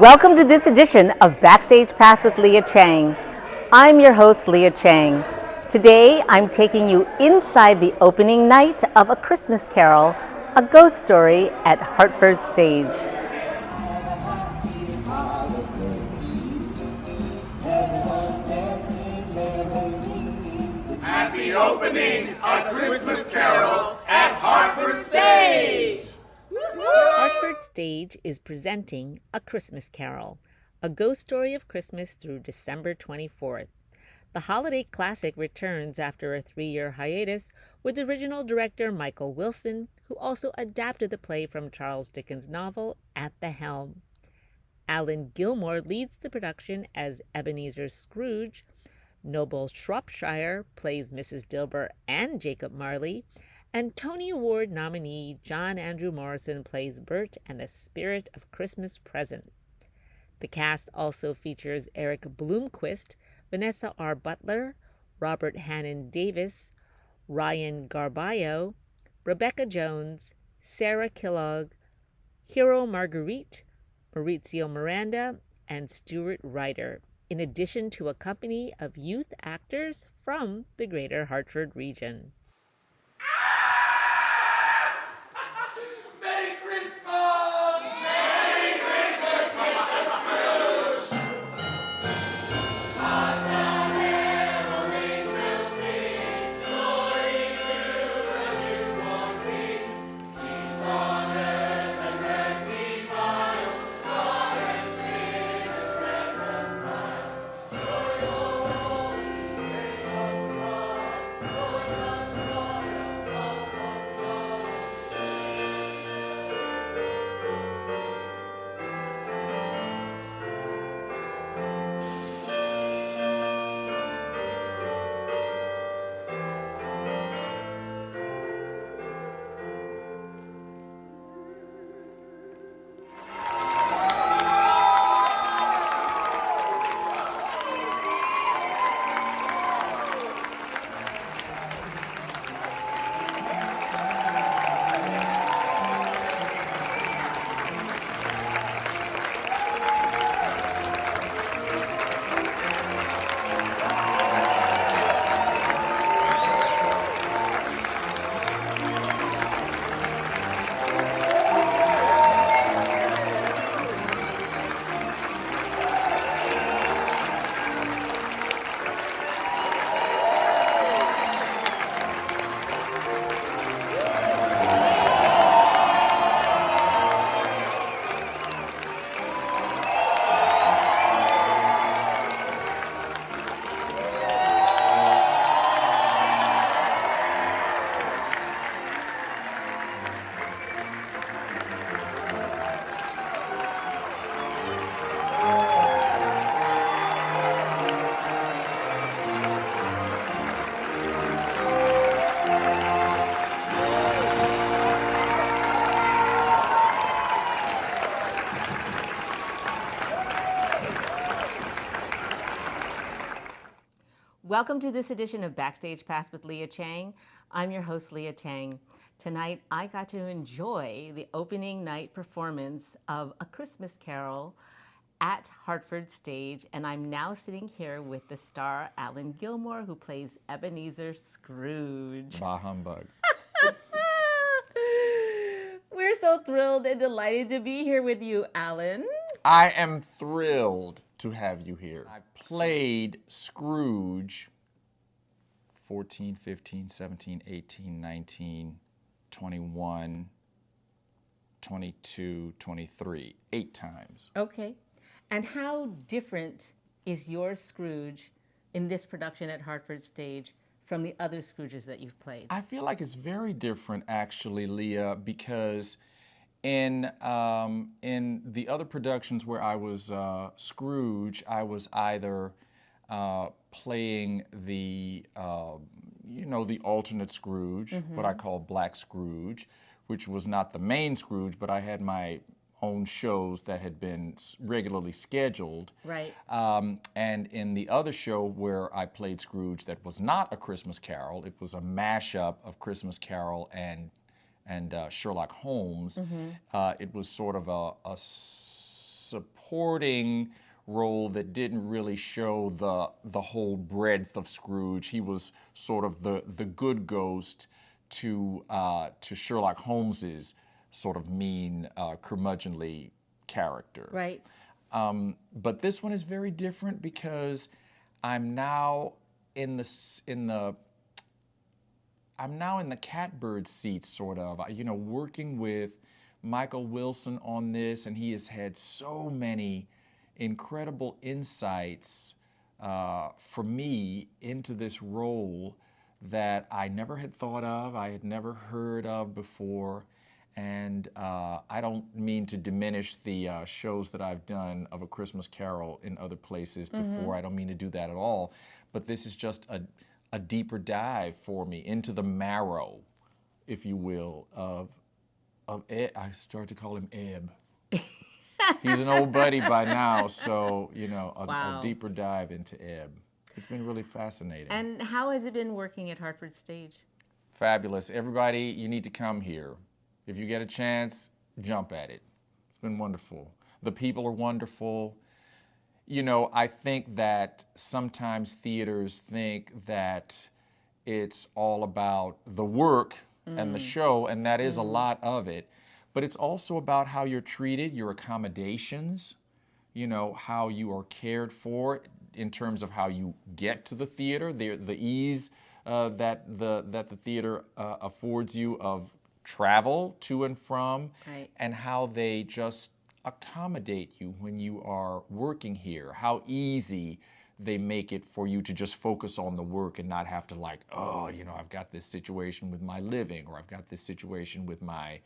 Welcome to this edition of Backstage Pass with Leah Chang. I'm your host, Leah Chang. Today, I'm taking you inside the opening night of A Christmas Carol, a ghost story at Hartford Stage. At the opening, A Christmas Carol at Hartford Stage! Hartford Stage is presenting A Christmas Carol, a ghost story of Christmas through December 24th. The holiday classic returns after a 3-year hiatus with original director Michael Wilson, who also adapted the play from Charles Dickens' novel At the Helm. Alan Gilmore leads the production as Ebenezer Scrooge. Noble Shropshire plays Mrs. Dilber and Jacob Marley, and Tony Award nominee John Andrew Morrison plays Bert and the Spirit of Christmas Present. The cast also features Eric Bloomquist, Vanessa R. Butler, Robert Hannon Davis, Ryan Garbayo, Rebecca Jones, Sarah Kellogg, Hero Marguerite, Maurizio Miranda, and Stuart Ryder, in addition to a company of youth actors from the greater Hartford region. Merry Christmas! Merry Christmas, Mr. Scrooge! As the herald angels sing, glory to the newborn King. Peace on earth and mercy mild, God and sinners reconciled. Joy all home, angels rise, glorious royal cosmos fly. Welcome to this edition of Backstage Pass with Leah Chang. I'm your host, Leah Chang. Tonight, I got to enjoy the opening night performance of A Christmas Carol at Hartford Stage, and I'm now sitting here with the star Alan Gilmore, who plays Ebenezer Scrooge. Bah humbug. We're so thrilled and delighted to be here with you, Alan. I am thrilled to have you here. I've played Scrooge 14, 15, 17, 18, 19, 21, 22, 23, 8 times. Okay. And how different is your Scrooge in this production at Hartford Stage from the other Scrooges that you've played? I feel like it's very different, actually, Leah, because in the other productions where I was Scrooge, I was either playing the the alternate Scrooge, what I call Black Scrooge, which was not the main Scrooge, but I had my own shows that had been regularly scheduled. Right. And in the other show where I played Scrooge that was not A Christmas Carol, it was a mashup of Christmas Carol and Sherlock Holmes. It was sort of a supporting role that didn't really show the whole breadth of Scrooge. He was sort of the good ghost to Sherlock Holmes's sort of mean, curmudgeonly character. Right. But this one is very different because I'm now in the I'm now in the catbird seat, sort of. Working with Michael Wilson on this, and he has had so many incredible insights for me into this role that I never had thought of, I had never heard of before. And I don't mean to diminish the shows that I've done of A Christmas Carol in other places before. I don't mean to do that at all. But this is just a deeper dive for me into the marrow, if you will, of Ed. I started to call him Eb. He's an old buddy by now, so, Wow. a deeper dive into Eb. It's been really fascinating. And how has it been working at Hartford Stage? Fabulous. Everybody, you need to come here. If you get a chance, jump at it. It's been wonderful. The people are wonderful. I think that sometimes theaters think that it's all about the work and the show, and that is a lot of it. But it's also about how you're treated, your accommodations, how you are cared for in terms of how you get to the theater, the ease that the theater affords you of travel to and from, Right. and how they just accommodate you when you are working here, how easy they make it for you to just focus on the work and not have to I've got this situation with my living, or I've got this situation with my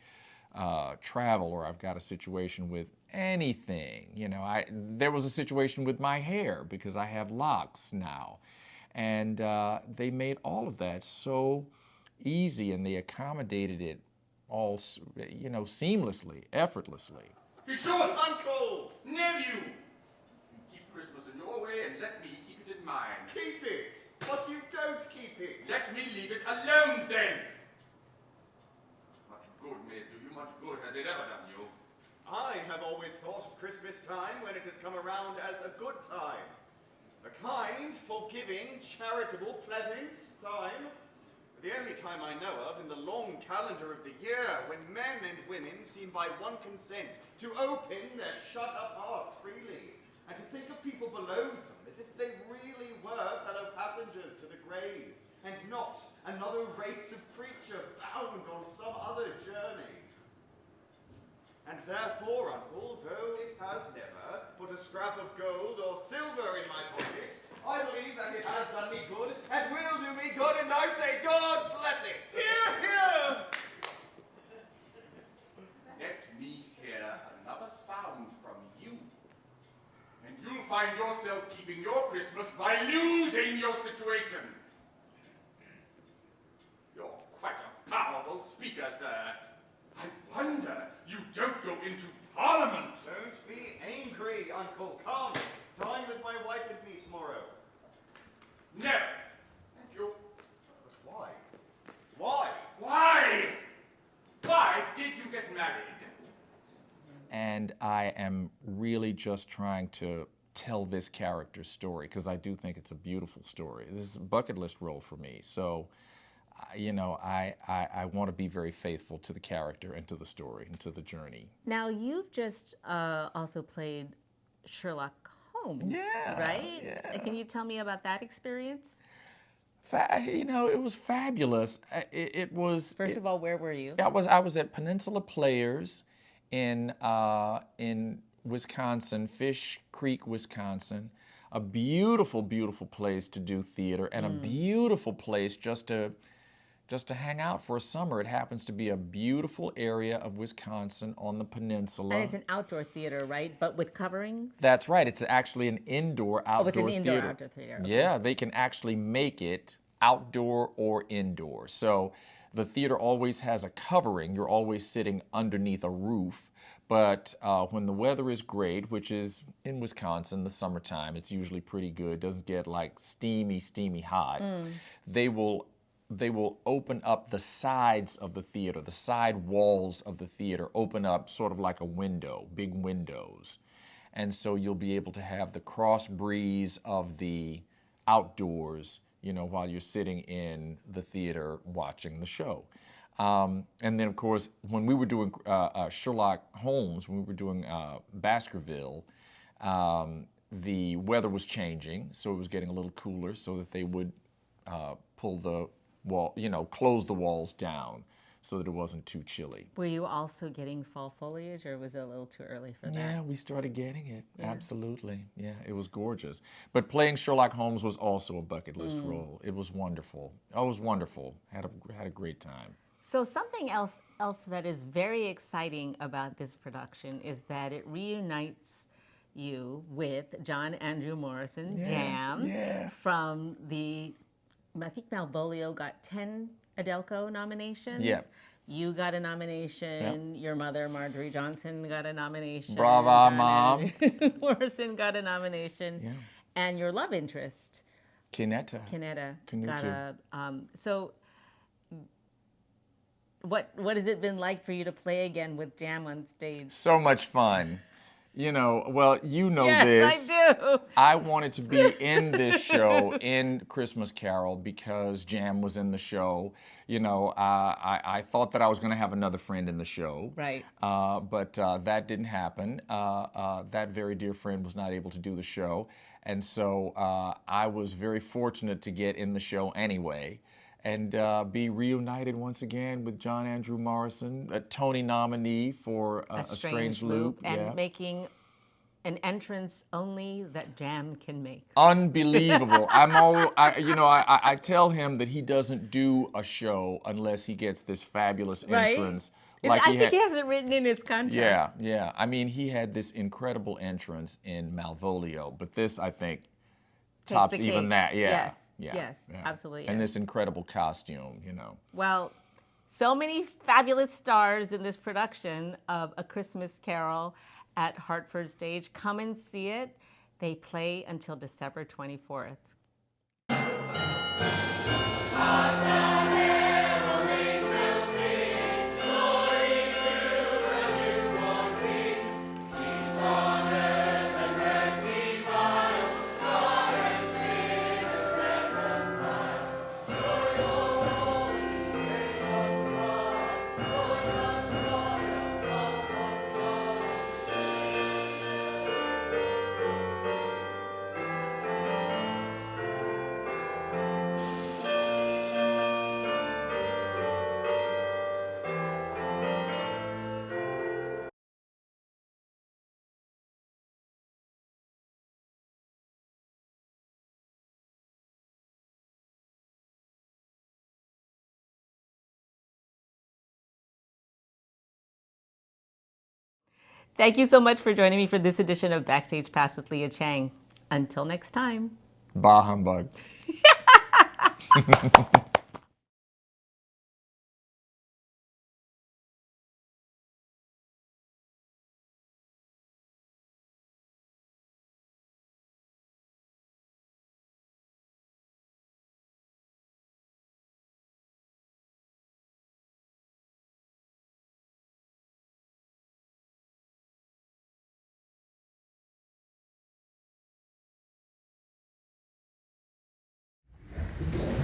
travel, or I've got a situation with anything. There was a situation with my hair because I have locks now. And they made all of that so easy, and they accommodated it all, seamlessly, effortlessly. Be sure, Uncle! Nephew! You keep Christmas in your way and let me keep it in mine. Keep it! But you don't keep it! Let me leave it alone then! Much good may it do you, much good has it ever done you. I have always thought of Christmas time when it has come around as a good time. A kind, forgiving, charitable, pleasant time. The only time I know of in the long calendar of the year when men and women seem by one consent to open their shut-up hearts freely and to think of people below them as if they really were fellow passengers to the grave and not another race of creature bound on some other journey. And therefore, Uncle, though it has never put a scrap of gold or silver in my pocket, I believe that it has done me good and will do me good, and I say, God bless it! Hear, hear! Let me hear another sound from you, and you'll find yourself keeping your Christmas by losing your situation. You're quite a powerful speaker, sir. I wonder you don't go into Parliament. Don't be angry, Uncle. Come, dine with my wife and me tomorrow. No. And you... But why? Why? Why? Why did you get married? And I am really just trying to tell this character's story because I do think it's a beautiful story. This is a bucket list role for me. So, I want to be very faithful to the character and to the story and to the journey. Now, you've just also played Sherlock Holmes, Yeah, right? yeah. Can you tell me about that experience? It was fabulous. It was. First of all, where were you? I was at Peninsula Players in Wisconsin, Fish Creek, Wisconsin. A beautiful, beautiful place to do theater, and a beautiful place just to hang out for a summer. It happens to be a beautiful area of Wisconsin on the peninsula. And it's an outdoor theater, right? But with coverings? That's right. It's actually an indoor-outdoor It's an theater. indoor-outdoor theater. Okay. Yeah, they can actually make it outdoor or indoor. So the theater always has a covering. You're always sitting underneath a roof. But when the weather is great, which is in Wisconsin, the summertime, it's usually pretty good. Doesn't get like steamy hot. They will open up the sides of the theater, the side walls of the theater open up sort of like a window, big windows. And so you'll be able to have the cross breeze of the outdoors, while you're sitting in the theater watching the show. And then, of course, when we were doing Sherlock Holmes, when we were doing Baskerville, the weather was changing, so it was getting a little cooler, so that they would pull the wall, close the walls down so that it wasn't too chilly. Were you also getting fall foliage, or was it a little too early for that? Yeah, we started getting it. Yeah. Absolutely. Yeah, it was gorgeous. But playing Sherlock Holmes was also a bucket list role. It was wonderful. Oh, it was wonderful. Had a great time. So something else that is very exciting about this production is that it reunites you with John Andrew Morrison, Jam, from the, I think Malvolio got 10 Adelco nominations. Yeah. You got a nomination. Your mother, Marjorie Johnson, got a nomination. Brava, Mom. Morrison got a nomination. Yeah. And your love interest, Kineta got a. So, what has it been like for you to play again with Jam on stage? So much fun. Well, Yes, this. I do. I wanted to be in this show, in Christmas Carol, because Jam was in the show. I thought that I was going to have another friend in the show. Right. But that didn't happen. That very dear friend was not able to do the show. And so I was very fortunate to get in the show anyway, and be reunited once again with John Andrew Morrison, a Tony nominee for A Strange Loop. And making an entrance only that Jam can make. Unbelievable. I tell him that he doesn't do a show unless he gets this fabulous entrance. I think he has it written in his contract. Yeah. I mean, he had this incredible entrance in Malvolio, but this, I think, tops even that. Yeah. Yes, absolutely. And this incredible costume, Well, so many fabulous stars in this production of A Christmas Carol at Hartford Stage. Come and see it. They play until December 24th. Thank you so much for joining me for this edition of Backstage Pass with Leah Chang. Until next time. Bah humbug.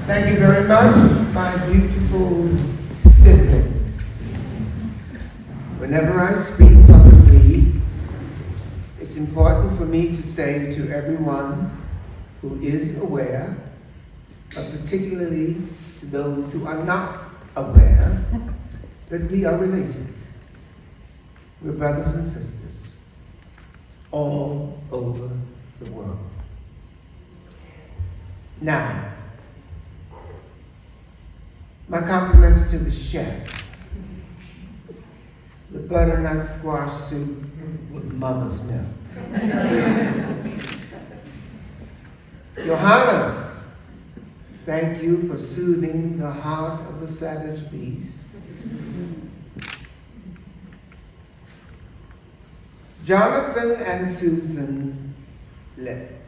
Thank you very much, my beautiful siblings. Whenever I speak publicly, it's important for me to say to everyone who is aware, but particularly to those who are not aware, that we are related. We're brothers and sisters all over the world. Now, my compliments to the chef. The butternut squash soup was mother's milk. Johannes, thank you for soothing the heart of the savage beast. Jonathan and Susan Lipp,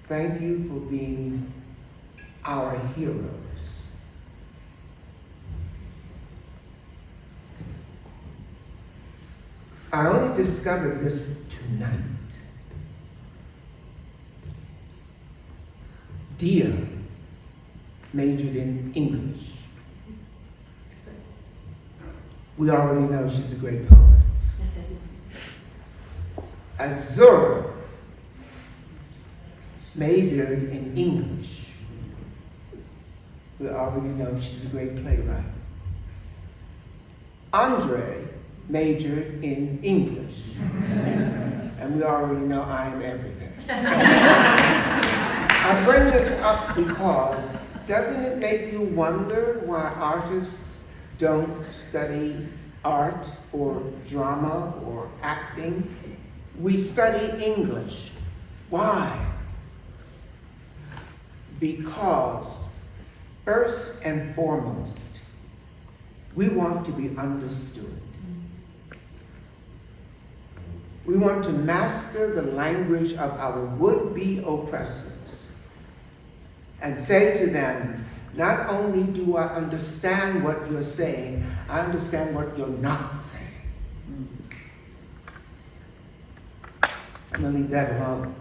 thank you for being our heroes. I only discovered this tonight. Dia majored in English. We already know she's a great poet. Azura majored in English. We already know she's a great playwright. André majored in English. And we already know I am everything. I bring this up because doesn't it make you wonder why artists don't study art or drama or acting? We study English. Why? Because first and foremost, we want to be understood. We want to master the language of our would-be oppressors and say to them, not only do I understand what you're saying, I understand what you're not saying. I'm going to leave that alone.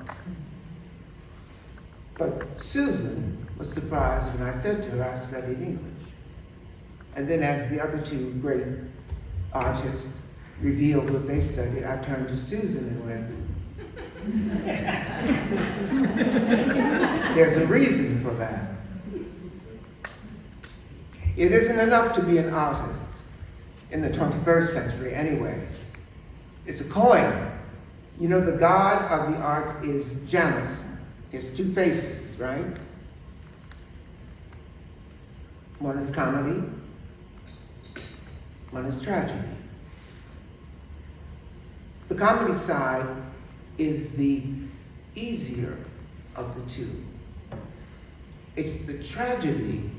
But Susan was surprised when I said to her I studied English. And then as the other two great artists revealed what they studied, I turned to Susan and went, there's a reason for that. It isn't enough to be an artist in the 21st century anyway. It's a coin. You know, the god of the arts is Janus. He has two faces, right? One is comedy, one is tragedy. The comedy side is the easier of the two. It's the tragedy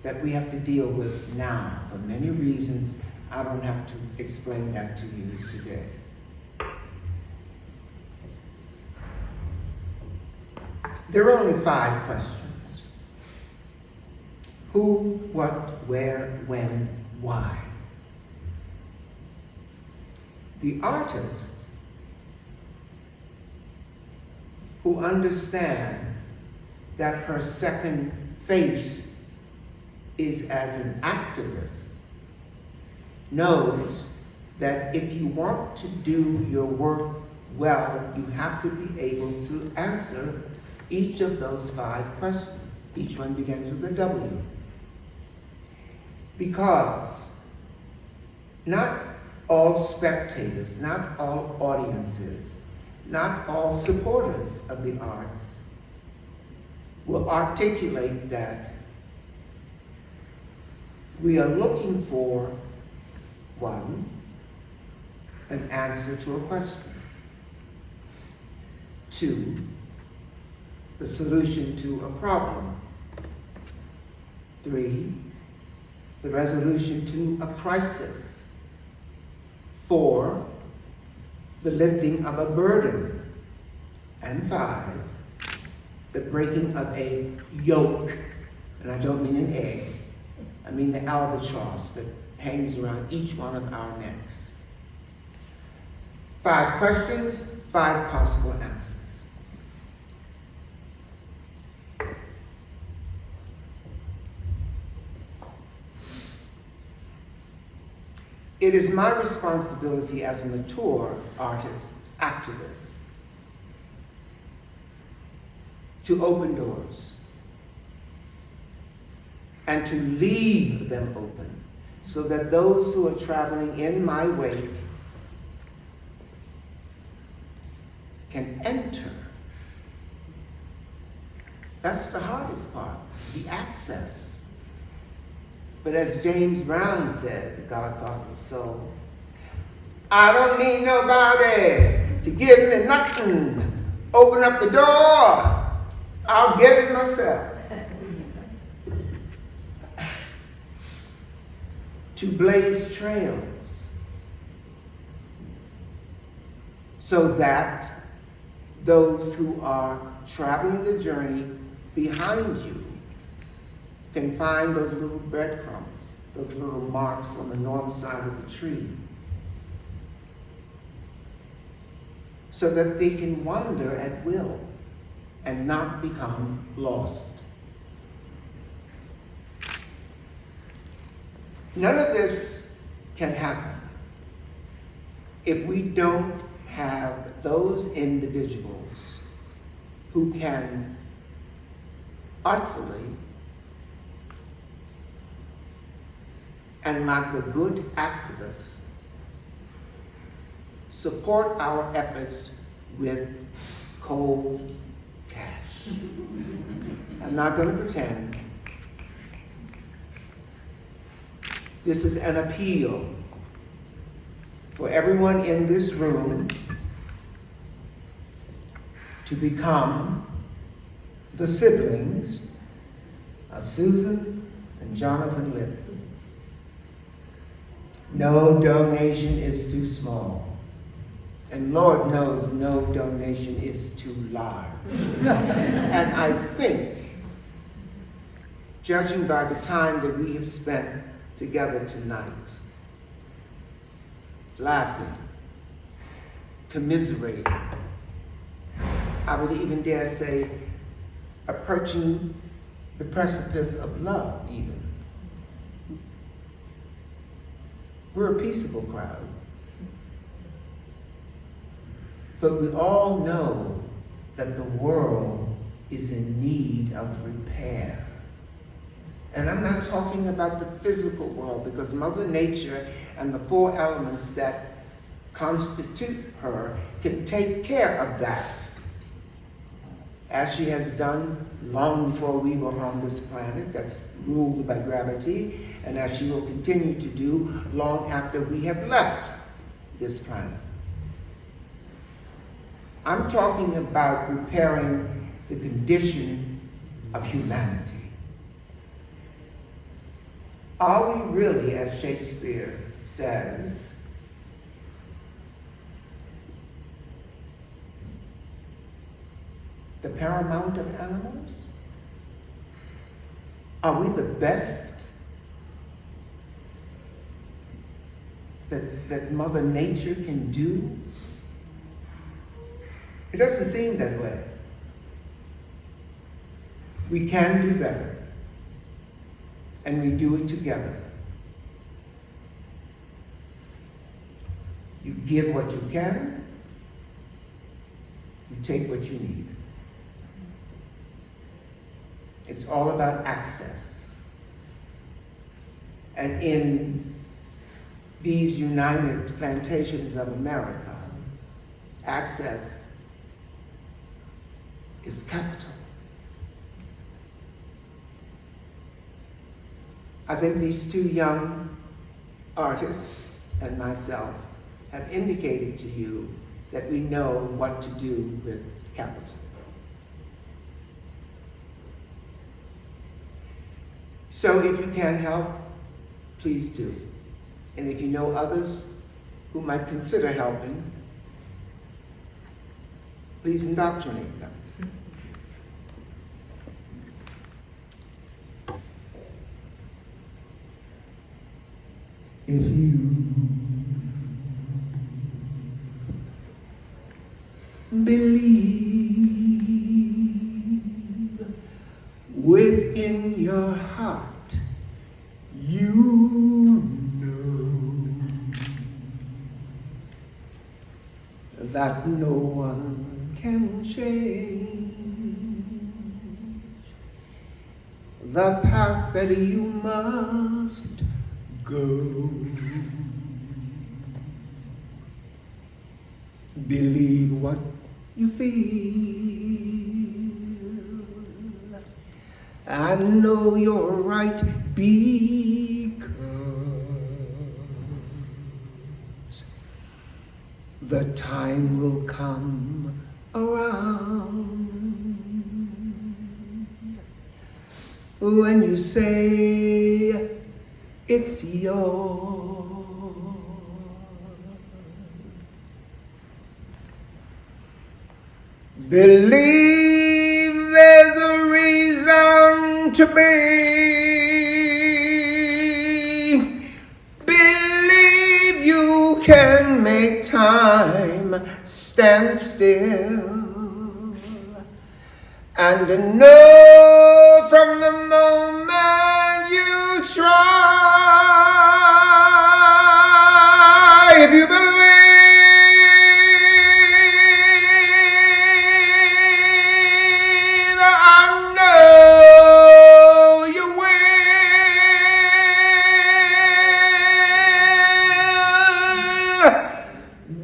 that we have to deal with now for many reasons. I don't have to explain that to you today. There are only 5 questions. Who, what, where, when, why? The artist who understands that her second face is as an activist knows that if you want to do your work well, you have to be able to answer each of those 5 questions. Each one begins with a W. Because not all spectators, not all audiences, not all supporters of the arts will articulate that we are looking for, 1, an answer to a question. 2, the solution to a problem. 3, the resolution to a crisis. 4, the lifting of a burden. And 5, the breaking of a yoke. And I don't mean an egg. I mean the albatross that hangs around each one of our necks. 5 questions, 5 possible answers. It is my responsibility as a mature artist, activist, to open doors and to leave them open so that those who are traveling in my wake can enter. That's the hardest part, the access. But as James Brown said, the Godfather of Soul, I don't need nobody to give me nothing. Open up the door, I'll get it myself. To blaze trails so that those who are traveling the journey behind you can find those little breadcrumbs, those little marks on the north side of the tree, so that they can wander at will and not become lost. None of this can happen if we don't have those individuals who can artfully and like the good activists support our efforts with cold cash. I'm not going to pretend. This is an appeal for everyone in this room to become the siblings of Susan and Jonathan Lipp. No donation is too small. And Lord knows no donation is too large. And I think, judging by the time that we have spent together tonight, laughing, commiserating, I would even dare say, approaching the precipice of love even. We're a peaceable crowd. But we all know that the world is in need of repair. And I'm not talking about the physical world, because Mother Nature and the four elements that constitute her can take care of that, as she has done long before we were on this planet that's ruled by gravity, and as she will continue to do long after we have left this planet. I'm talking about repairing the condition of humanity. Are we really, as Shakespeare says, the paramount of animals? Are we the best that Mother Nature can do? It doesn't seem that way. We can do better, and we do it together. You give what you can, you take what you need. It's all about access. And in these United Plantations of America, access is capital. I think these two young artists and myself have indicated to you that we know what to do with capital. So if you can help, please do. And if you know others who might consider helping, please indoctrinate them. If you believe within your heart, you know that no one can change the path that you must go. Believe what you feel. I know you're right because the time will come around when you say it's yours. Believe there's a reason to be. Believe you can make time stand still and know from the moment you try, if you believe, I know you will.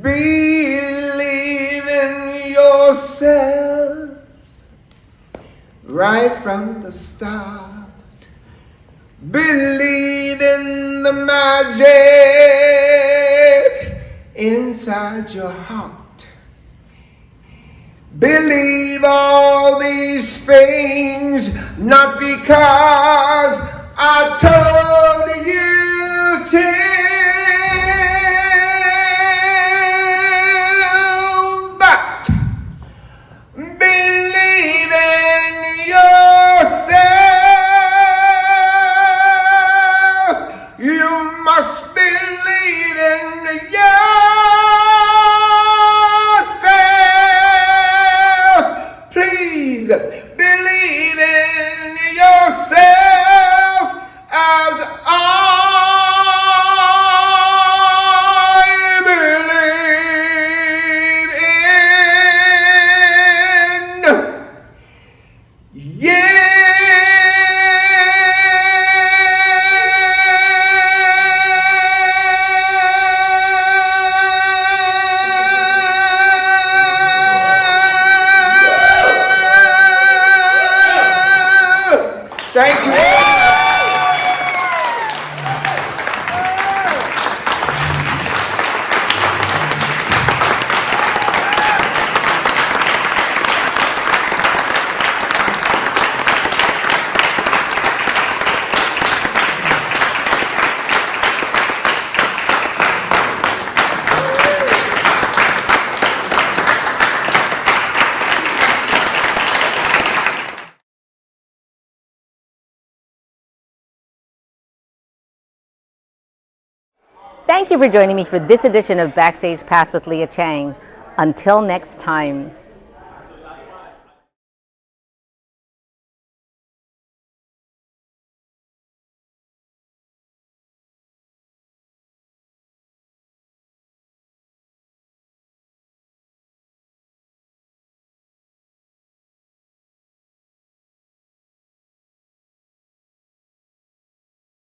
Believe in yourself right from the start. Believe in the magic inside your heart. Believe all these things not because I told you to, but believe in yourself. You must believe in yourself. Please believe in yourself as I believe in. Thank you. Thank you for joining me for this edition of Backstage Pass with Leah Chang. Until next time.